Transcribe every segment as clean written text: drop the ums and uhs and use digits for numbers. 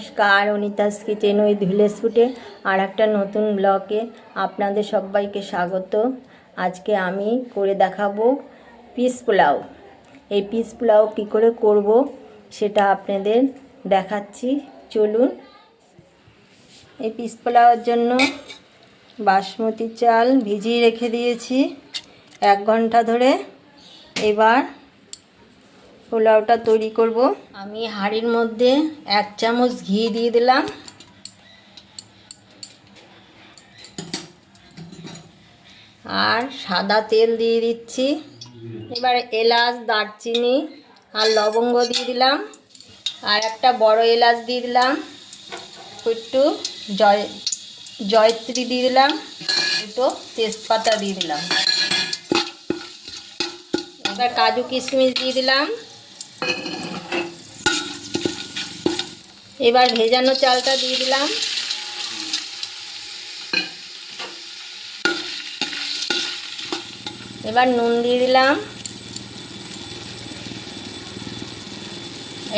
নমস্কার, Anita's kitchen with village ফুডে আর একটা নতুন ব্লগে আপনাদের সবাইকে স্বাগত। আজকে আমি করে দেখাবো পিস পোলাও। এই পিস পোলাও কী করে করব সেটা আপনাদের দেখাচ্ছি, চলুন। এই পিস পোলাওয়ের জন্য বাসমতি চাল ভিজিয়ে রেখে দিয়েছি 1 ঘন্টা ধরে। এবার পোলাওটা তৈরি করব। আমি হাঁড়ির মধ্যে 1 চামচ ঘি দিয়ে দিলাম, আর সাদা তেল দিয়ে দিচ্ছি। এবার এলাচ, দারচিনি আর লবঙ্গ দিয়ে দিলাম, আর একটা বড় এলাচ দিয়ে দিলাম, একটু জয়ত্রী দিয়ে দিলাম, দুটো তেজপাতা দিয়ে দিলাম। এবার কাজু কিশমিশ দিয়ে দিলাম। এবার ভেজানো চালটা দিয়ে দিলাম। এবার নুন দিয়ে দিলাম,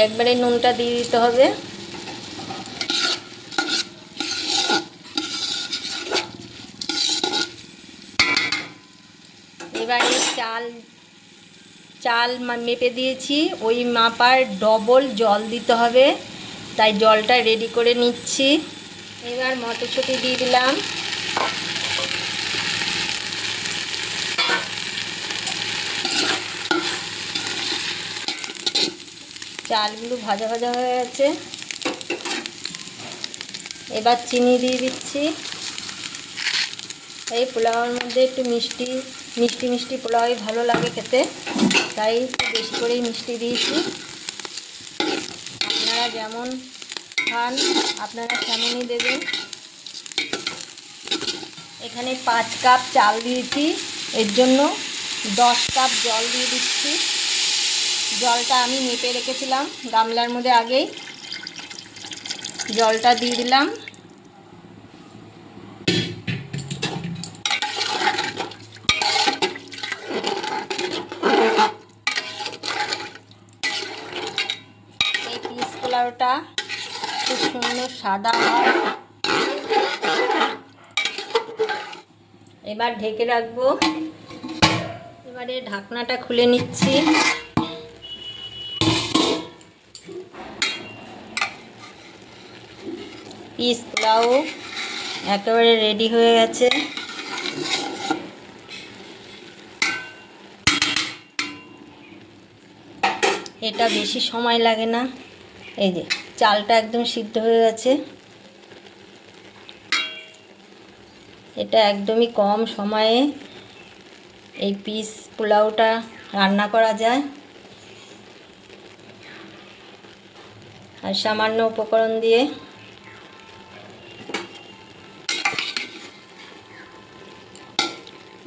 একবারে নুনটা দিয়ে দিতে হবে। এবারে চাল মেপে দিয়েছি, ওই মাপার ডবল জল দিতে হবে, তাই জলটা রেডি করে নিচ্ছি। এবার মটরশুঁটি দিয়ে দিলাম, চালগুলো ভাজা ভাজা হয়ে গেছে। এবার চিনি দিয়ে দিচ্ছি। এই পোলাওর মধ্যে একটু মিষ্টি পোলাওই ভালো লাগে খেতে, তাই একটু বেশি করেই মিষ্টি দিয়েছি। আপনারা যেমন খান আপনারা তেমনই দেবেন। এখানে 5 কাপ চাল দিয়েছি, এর জন্য 10 কাপ জল দিয়ে দিচ্ছি। জলটা আমি মেপে রেখেছিলাম গামলার মধ্যে, আগেই জলটা দিয়ে দিলাম। এই পিস পোলাওটা খুব সুন্দর সাদা হয়। এবার ঢেকে রাখবো। এবারে ঢাকনাটা খুলে নিচ্ছি। পিস পোলাও একেবারে রেডি হয়ে গেছে। এটা বেশি সময় লাগে না। এই যে চালটা একদম সিদ্ধ হয়ে গেছে। এটা একদমই কম সময়ে এই পিস পোলাওটা রান্না করা যায়, আর সামান্য উপকরণ দিয়ে।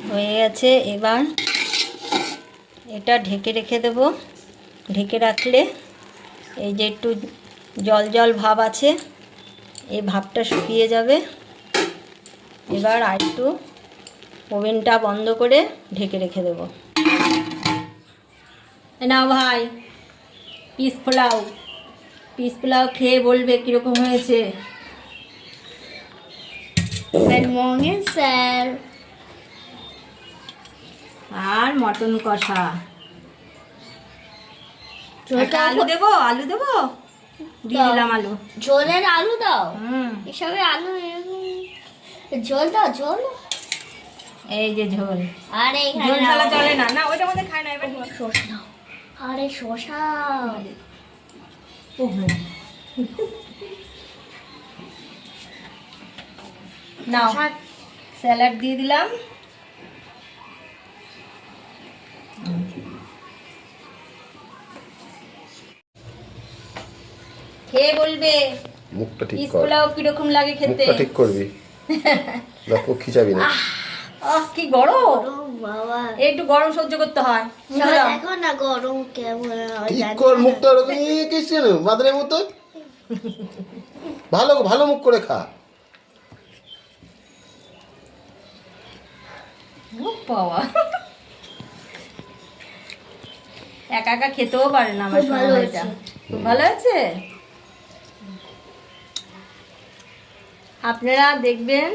হয়ে গেছে। এবার এটা ঢেকে রেখে দেব। ঢেকে রাখলে এই যে একটু জল ভাব আছে, এই ভাবটা শুকিয়ে যাবে। এবার আর একটু ওভেনটা বন্ধ করে ঢেকে রেখে দেব। নাও ভাই, পিস পোলাও খেয়ে বলবে কীরকম হয়েছে। Good morning sir. আর মটন কষা। আলু দেবো দিয়ে দিলাম আলু। ঝোলের আলু দাও। এসবের আলু ঝোল দাও, ঝোল। এই যে ঝোল। আরে ঝোল ছাড়া চলে না। না ওইটার মধ্যে খায় না। এবার শসা দাও। আরে শসা নাও। স্যালাড দিয়ে দিলাম। খেয়ে বলবে মুখটা ঠিক পিস কর। পোলাও কিরকম লাগে খেতে। মুখটা ঠিক করবি। দেখো খিচাবি না। কি গরম বাবা, একটু গরম সহ্য করতে হয়। দেখো না গরম কেমন হয়। ঠিক কর মুখটা, ওরকম কিস কেন বাদরের মতো। ভালো ভালো মুখ করে খা। বাবা একা একা খেতেও পারে না আমার। খুব ভালো সময়টা খুব ভালো আছে। আপনারা দেখবেন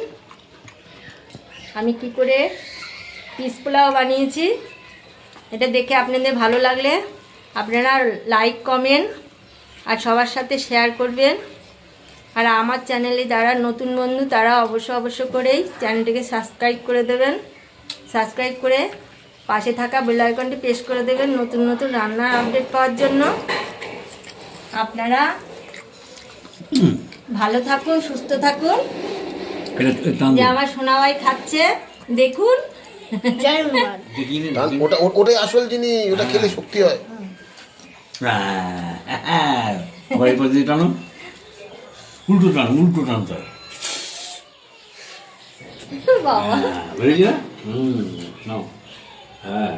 আমি কি করে পিস পোলাও বানিয়েছি। এটা দেখে আপনাদের ভালো লাগলে আপনারা লাইক কমেন্ট আর সবার সাথে শেয়ার করবেন। আর আমার চ্যানেলে যারা নতুন বন্ধু তারা অবশ্য করেই চ্যানেলটিকে সাবস্ক্রাইব করে দেবেন। সাবস্ক্রাইব করে পাশে থাকা বেল আইকনটি প্রেস করে দেবেন নতুন নতুন রান্নার আপডেট পাওয়ার জন্য। আপনারা ভালো থাকুন, সুস্থ থাকুন। যে আমার সোনাবাই খাচ্ছে দেখুন। ওটাই আসল জিনিস, ওটা খেলে শক্তি হয়। টানো উল্টো টানো তো বাবা বুঝলি না? নাও হ্যাঁ